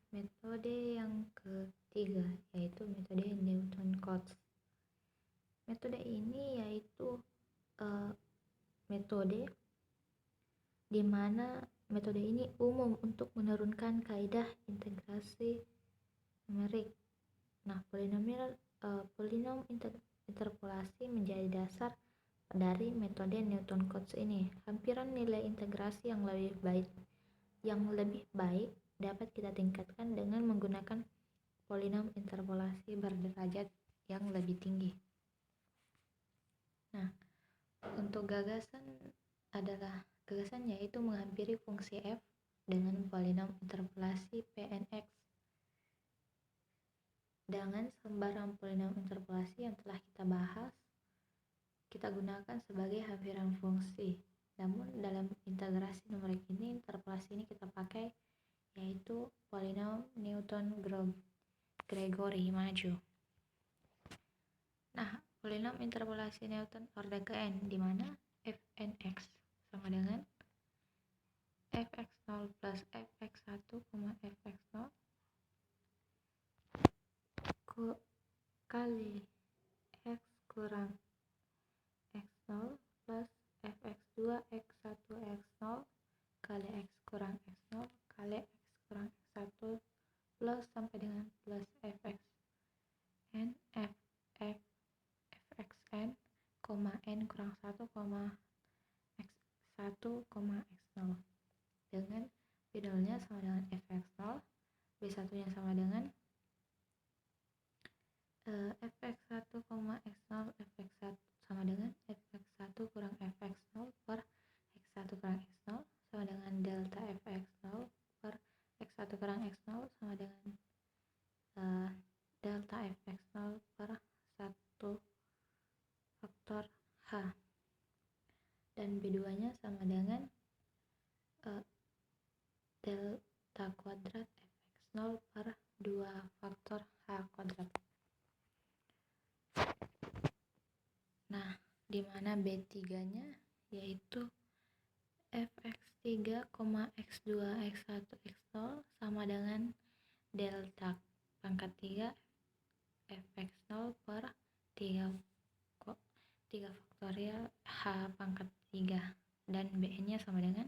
metode yang ketiga, yaitu metode Newton-Cotes. Metode ini yaitu metode di mana metode ini umum untuk menurunkan kaidah integrasi numerik. Nah, polinom interpolasi menjadi dasar dari metode Newton-Cotes ini. Hampiran nilai integrasi yang lebih baik dapat kita tingkatkan dengan menggunakan polinom interpolasi berderajat yang lebih tinggi. Nah, untuk gagasan yaitu menghampiri fungsi f dengan polinom interpolasi Pnx dengan sembarang polinom interpolasi yang telah kita bahas kita gunakan sebagai hampiran fungsi. Namun dalam integrasi numerik ini, interpolasi ini kita pakai yaitu polinom Newton-Gregory maju. Nah, polinom interpolasi Newton orde ke n di mana fnx sama dengan fx0 plus fx1, fx0 kali x kurang x0 plus fx2 x1 x0 kali x kurang x0 kali x kurang x1 plus sampai dengan plus fxn fxn, n kurang 1, x1, x0 dengan B0 nya sama dengan fx0, B1 nya sama dengan fx1, x0, fx1 sama dengan fx1 kurang fx0 per x1 kurang x0 sama dengan delta fx0 per x1 kurang x0 sama dengan delta fx0 per 1 faktor h, dan B2 nya sama dengan delta kuadrat fx0 per 2 faktor h kuadrat. Nah, di mana B3 nya yaitu fx3, x2, x1, x0 sama dengan delta pangkat 3 fx0 per 3 faktorial h pangkat 3, dan bn nya sama dengan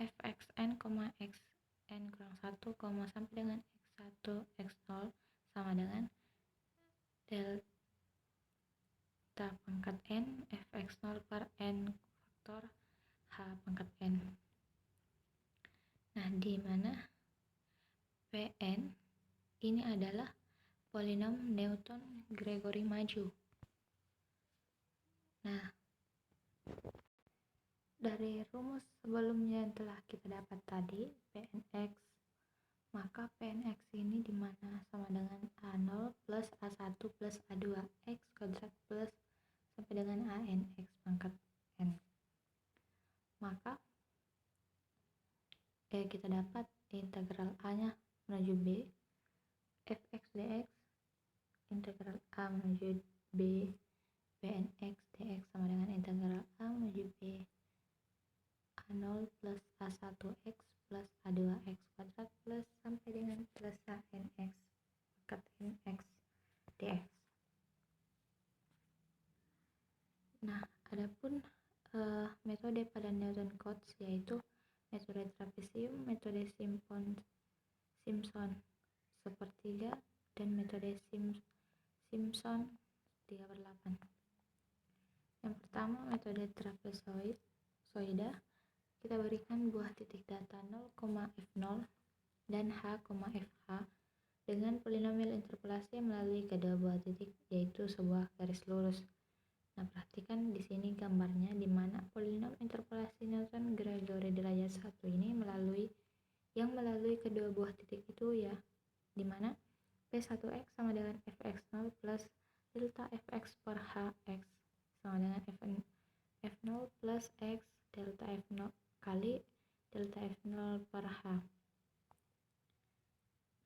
fxn, xn kurang 1, sampai dengan x1, x0 sama dengan delta pangkat n fx0 per n faktor h pangkat n. Nah, di mana Pn ini adalah polinom Newton-Gregory maju. Nah, dari rumus sebelumnya yang telah kita dapat tadi, Pnx, maka Pnx ini dimana sama dengan A0 plus A1 plus A2 x kuadrat plus sampai dengan AN x pangkat n. Maka kita dapat integral A nya menuju B, fx dx, integral A menuju B, Pnx dx sama dengan integral A menuju B, A0 plus A1x plus A2x kuadrat plus sampai dengan plus ANX pangkat NX dx. Nah, adapun metode pada Newton-Cotes yaitu metode trapesium, metode Simpson sepertiga, dan metode Simpson 3/8. Yang pertama, metode trapezoida, kita berikan buah titik data 0, f0 dan h, fh dengan polinomial interpolasi melalui kedua buah titik yaitu sebuah garis lurus. Nah, perhatikan di sini gambarnya di mana polinom interpolasi Newton-Gregory derajat 1 ini melalui kedua buah titik itu ya, di mana P1x sama dengan fx0 plus delta fx per hx sama dengan f0 plus x delta f0 kali delta f0 per h.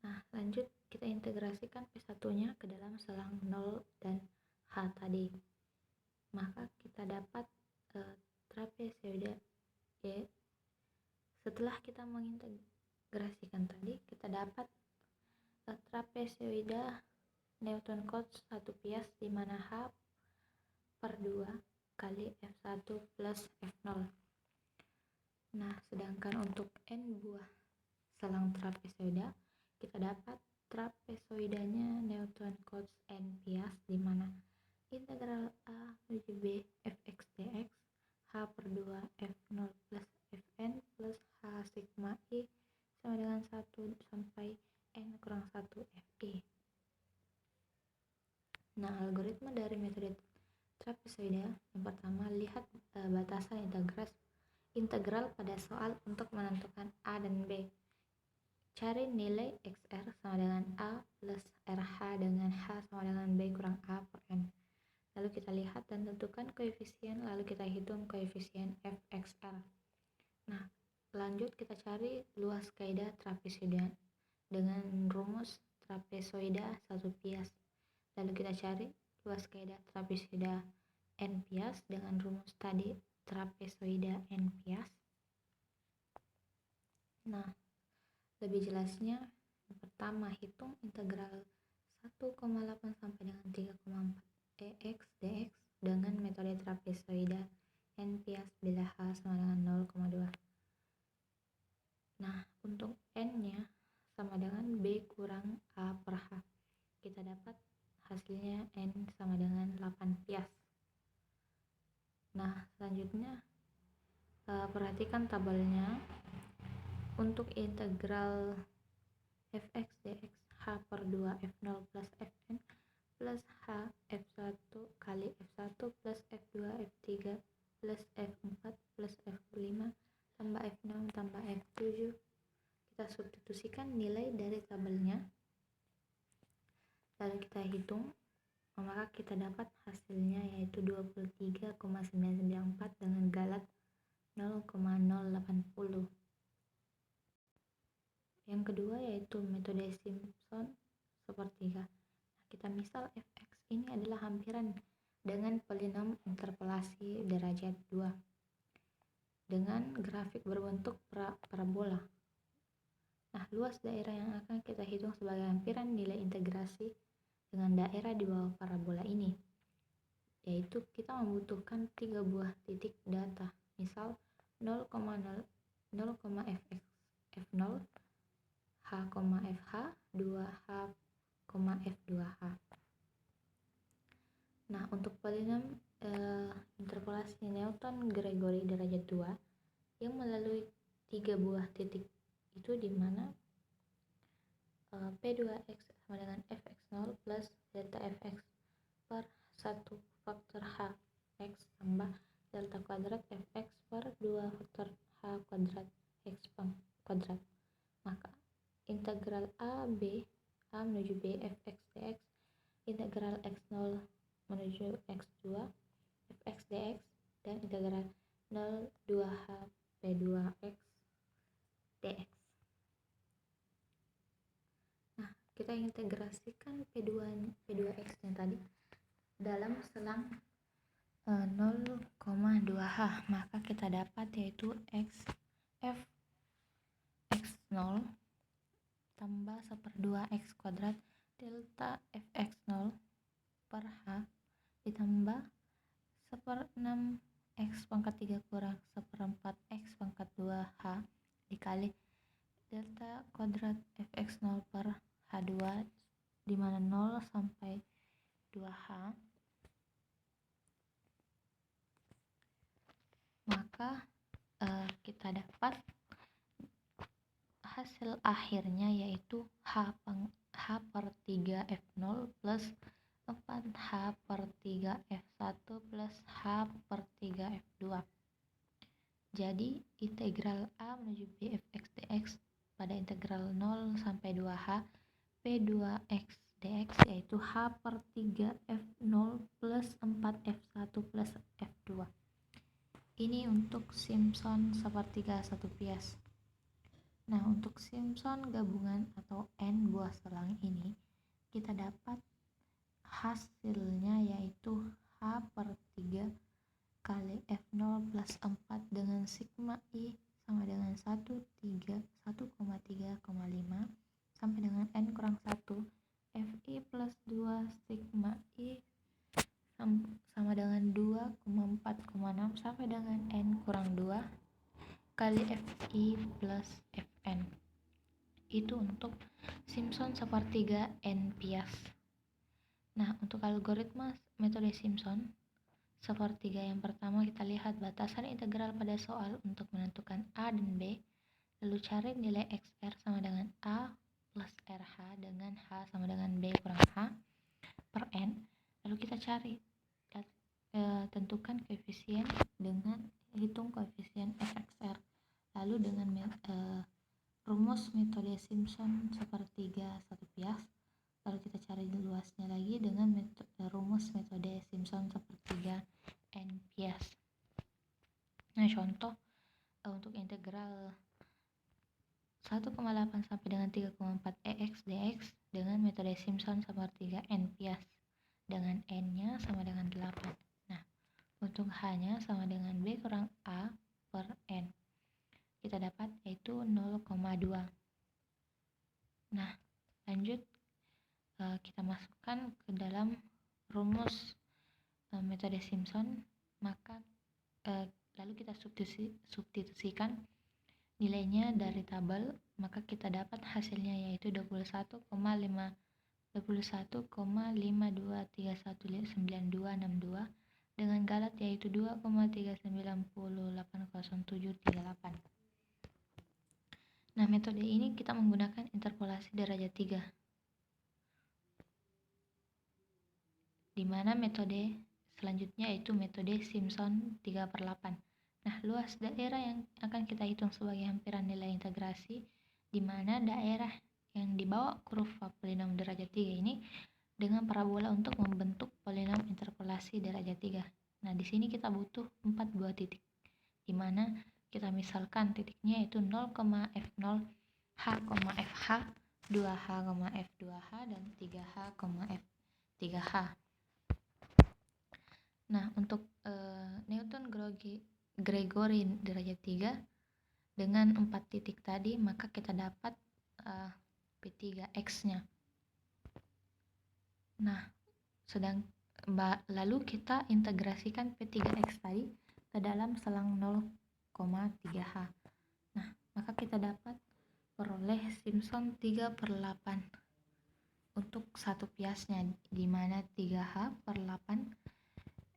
Nah, lanjut kita integrasikan P1 nya ke dalam selang 0 dan h tadi, maka kita dapat trapezoida Y. Setelah kita mengintegrasikan tadi, kita dapat trapezoida Newton Cotes satu bias di mana H per 2 kali F1 plus F0. Nah, sedangkan untuk N buah selang trapezoida, kita dapat trapezoidanya Newton Cotes N bias di mana integral A menuju B fx dx H per 2 F0 plus Fn plus H sigma I sama dengan 1 sampai N kurang 1 Fi. Nah, algoritma dari metode trapezoida yang pertama, lihat batasan integral pada soal untuk menentukan A dan B. Cari nilai XR sama dengan A plus RH dengan H sama dengan B kurang A per N. Lalu kita lihat dan tentukan koefisien, lalu kita hitung koefisien Fxr. Nah, lanjut kita cari luas kaidah trapezoida dengan rumus trapezoida satu bias. Lalu kita cari luas kaidah trapezoida N bias dengan rumus tadi trapezoida N bias. Nah, lebih jelasnya, yang pertama hitung integral 1,8 sampai dengan 3,4 EX dx dengan metode trapezoida N bias bila H sama dengan 0,2. Nah, untuk N-nya sama dengan B kurang A per H. Kita dapat hasilnya N sama dengan 8 bias. Nah, selanjutnya perhatikan tabelnya. Untuk integral fx dx H per 2 F0 plus Fn plus H F1 kali F1 plus F2 F3 plus F4 plus F5 tambah F6 tambah F7. Kita substitusikan nilai dari tabelnya, lalu kita hitung, maka kita dapat hasilnya yaitu 23,994 dengan galat 0,080. Yang kedua yaitu metode Simpson sepertiga. Nah, kita misal fx ini adalah hampiran dengan polinom interpolasi derajat 2 dengan grafik berbentuk parabola. Nah, luas daerah yang akan kita hitung sebagai hampiran nilai integrasi dengan daerah di bawah parabola ini, yaitu kita membutuhkan 3 buah titik data, misal 0,0 fx f0 H, FH, 2H, F2H. Nah, untuk polinom interpolasi Newton-Gregory derajat 2 yang melalui 3 buah titik itu di mana P2X sama dengan Fx0 plus delta Fx per 1 faktor H X tambah delta kuadrat Fx per 2 faktor H kuadrat X kuadrat. Maka integral A menuju B fx dx, integral x0 menuju x2 fx dx, dan integral 0 2h p2x dx. Nah, kita integrasikan p2x nya tadi dalam selang 0,2h, maka kita dapat yaitu f x0 tambah 1/2 x kuadrat delta fx0 per h ditambah 1/6 x pangkat 3 kurang 1/4 x pangkat 2h dikali delta kuadrat fx0 per h2 di mana 0 sampai 2h. Maka kita dapat hasil akhirnya yaitu H per 3 F0 plus 4H per 3 F1 plus H per 3 F2. Jadi integral A menuju B fx dx pada integral 0 sampai 2H P2x dx yaitu H per 3 F0 plus 4 F1 plus F2. Ini untuk Simpson sepertiga satu bias. Nah, untuk Simpson gabungan atau N buah selang ini, kita dapat hasilnya yaitu H per 3 kali F0 plus 4 dengan sigma I sama dengan 1,3,5 sampai dengan N kurang 1 itu untuk Simpson sepertiga N bias. Nah, untuk algoritma metode Simpson sepertiga yang pertama, kita lihat batasan integral pada soal untuk menentukan A dan B, lalu cari nilai XR sama dengan A plus RH dengan H sama dengan B kurang H per N, lalu kita cari tentukan koefisien dengan hitung koefisien fxr, lalu dengan rumus metode Simpson sepertiga satu bias, lalu kita cari luasnya lagi dengan rumus metode Simpson sepertiga N bias. Nah, contoh untuk integral 1,8 sampai dengan 3,4 EX dx dengan metode Simpson sepertiga N bias dengan N-nya sama dengan 8. Nah, untuk H-nya sama dengan B kurang A per N. Kita dapat yaitu 0,2. Nah, lanjut kita masukkan ke dalam rumus metode Simpson, maka lalu kita substitusikan nilainya dari tabel, maka kita dapat hasilnya yaitu 21,52319262 dengan galat yaitu 2,39080738. Nah, metode ini kita menggunakan interpolasi derajat 3, di mana metode selanjutnya yaitu metode Simpson 3/8. Nah, luas daerah yang akan kita hitung sebagai hampiran nilai integrasi, di mana daerah yang dibawa kurva polinom derajat 3 ini dengan parabola untuk membentuk polinom interpolasi derajat 3. Nah, di sini kita butuh 4 buah titik, di mana kita misalkan titiknya yaitu 0,f0, h,fh, 2h, f2h, dan 3h, f3h. Nah, untuk Newton-Gregory derajat 3 dengan 4 titik tadi, maka kita dapat P3X-nya. Nah, lalu kita integrasikan P3X tadi ke dalam selang 0,3H. Nah, maka kita dapat peroleh Simpson 3/8 untuk satu biasnya, di mana 3H per 8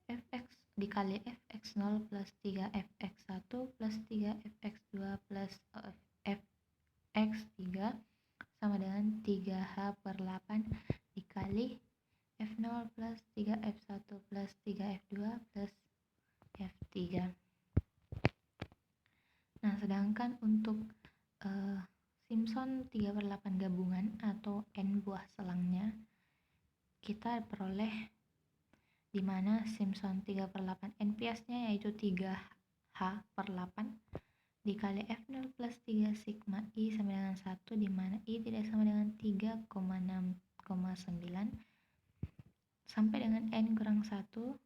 fx dikali fx0 plus 3fx1 plus 3fx2 plus fx3 sama dengan 3h per 8 dikali f0 plus 3f1 plus 3f2 plus f3. Nah, sedangkan untuk Simpson 3/8 gabungan atau n buah selangnya, kita peroleh di mana Simpson 3/8 n biasnya yaitu 3h per 8 dikali f0 plus 3 sigma i sama dengan 1, di mana i tidak sama dengan 3,6,9 sampai dengan n kurang 1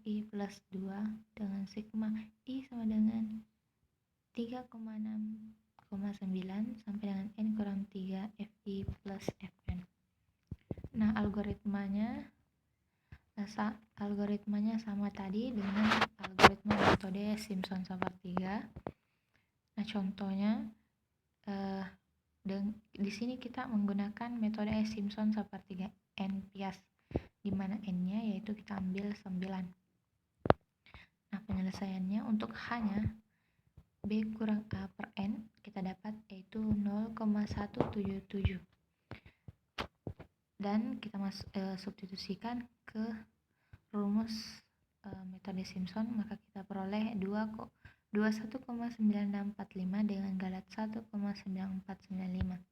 fi plus 2 dengan sigma i sama dengan 3,6,9 sampai dengan n kurang 3 fi plus fn. Nah, algoritmanya sama tadi dengan algoritma metode Simpson sepertiga. Nah, contohnya di sini kita menggunakan metode Simpson sepertiga n bias, di mana n-nya yaitu kita ambil 9. Nah, penyelesaiannya untuk H-nya B kurang A per N kita dapat yaitu 0,177. Dan kita substitusikan ke rumus metode Simpson, maka kita peroleh 21,9645 dengan galat 1,9495.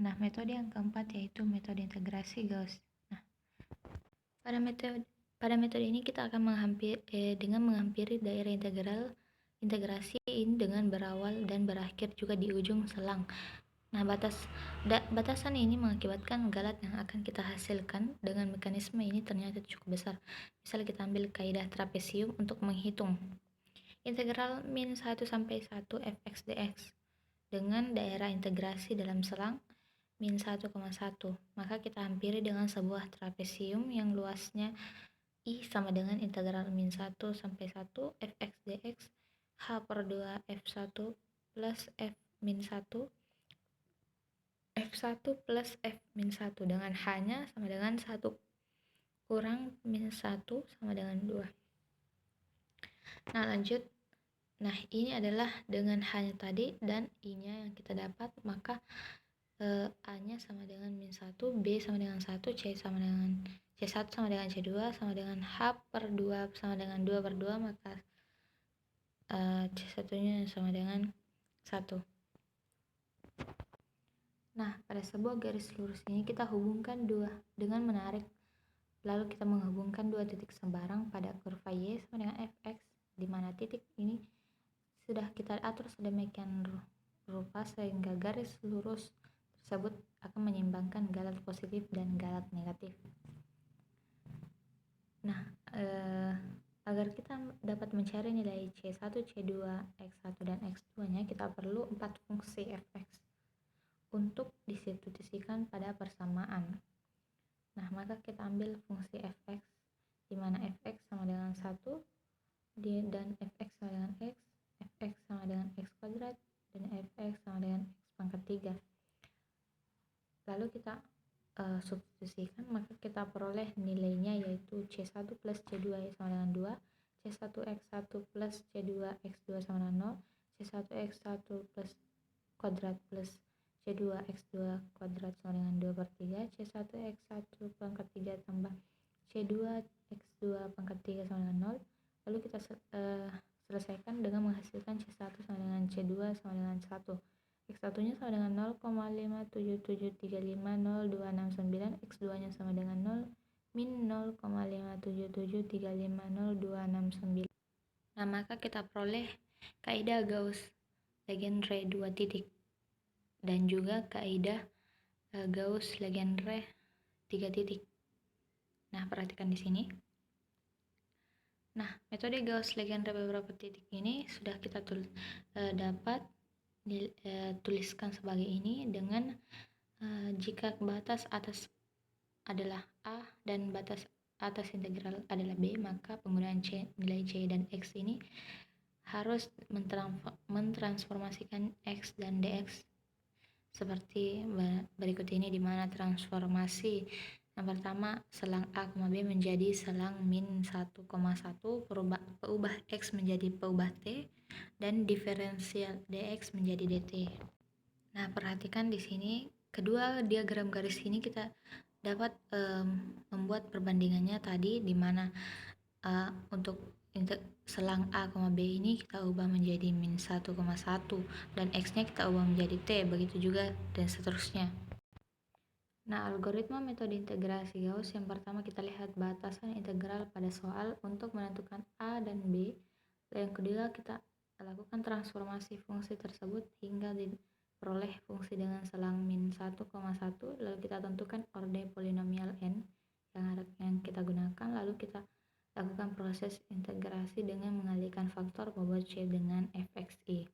Nah, metode yang keempat yaitu metode integrasi Gauss. Nah, pada metode ini kita akan menghampiri daerah integrasi ini dengan berawal dan berakhir juga di ujung selang. Nah, batasan ini mengakibatkan galat yang akan kita hasilkan dengan mekanisme ini ternyata cukup besar. Misal kita ambil kaidah trapesium untuk menghitung integral min 1 sampai 1 fx dx dengan daerah integrasi dalam selang min 1,1. Maka kita hampiri dengan sebuah trapesium yang luasnya I sama dengan integral min 1 sampai 1 fx dx h per 2 f1 plus f min 1 F1 plus F min 1 dengan H-nya sama dengan 1 kurang min 1 sama dengan 2. Nah lanjut, nah ini adalah dengan H-nya tadi dan I-nya yang kita dapat, maka A-nya sama dengan min 1, B sama dengan 1, C1 sama dengan C2 sama dengan H per 2 sama dengan 2 per 2, maka C1-nya sama dengan 1. Nah, pada sebuah garis lurus ini kita hubungkan dengan menarik, lalu kita menghubungkan dua titik sembarang pada kurva Y sama dengan Fx, di mana titik ini sudah kita atur sedemikian rupa sehingga garis lurus tersebut akan menyeimbangkan galat positif dan galat negatif. Nah, agar kita dapat mencari nilai C1, C2, X1, dan X2-nya, kita perlu 4 fungsi Fx untuk disubstitusikan pada persamaan. Nah, maka kita ambil fungsi Fx, di mana Fx sama dengan 1, dan Fx sama dengan X, Fx sama dengan X kuadrat, dan Fx sama dengan X pangkat 3. Lalu kita substitusikan, maka kita peroleh nilainya yaitu C1 plus C2 sama dengan 2, C1x1 plus C2x2 sama dengan 0, C1x1 plus kuadrat plus C2x2 kuadrat sama dengan 2 per 3, C1x1 pangkat 3 tambah C2x2 pangkat 3 sama dengan 0. Lalu kita selesaikan dengan menghasilkan C1 sama dengan C2 sama dengan 1. X1-nya sama dengan 0,577350269, X2-nya sama dengan 0 min 0,577350269. Nah, maka kita peroleh kaidah Gauss-Legendre 2 titik dan juga kaidah Gauss-Legendre 3 titik. Nah, perhatikan di sini. Nah, metode Gauss-Legendre beberapa titik ini sudah kita dapat tuliskan sebagai ini dengan jika batas atas adalah A dan batas atas integral adalah B, maka penggunaan nilai C dan X ini harus mentransformasikan X dan DX seperti berikut ini, di mana transformasi yang pertama, selang A, B menjadi selang min 1,1, peubah X menjadi peubah T, dan diferensial dx menjadi dt. Nah, perhatikan di sini kedua diagram garis ini kita dapat membuat perbandingannya tadi, di mana untuk selang A, B ini kita ubah menjadi min 1,1 dan X-nya kita ubah menjadi T, begitu juga dan seterusnya. Nah, algoritma metode integrasi Gauss yang pertama kita lihat batasan integral pada soal untuk menentukan A dan B. Yang kedua kita lakukan transformasi fungsi tersebut hingga diperoleh fungsi dengan selang min 1,1, lalu kita tentukan orde polinomial n yang kita gunakan, lalu kita lakukan proses integrasi dengan mengalihkan faktor bobot C dengan fxi.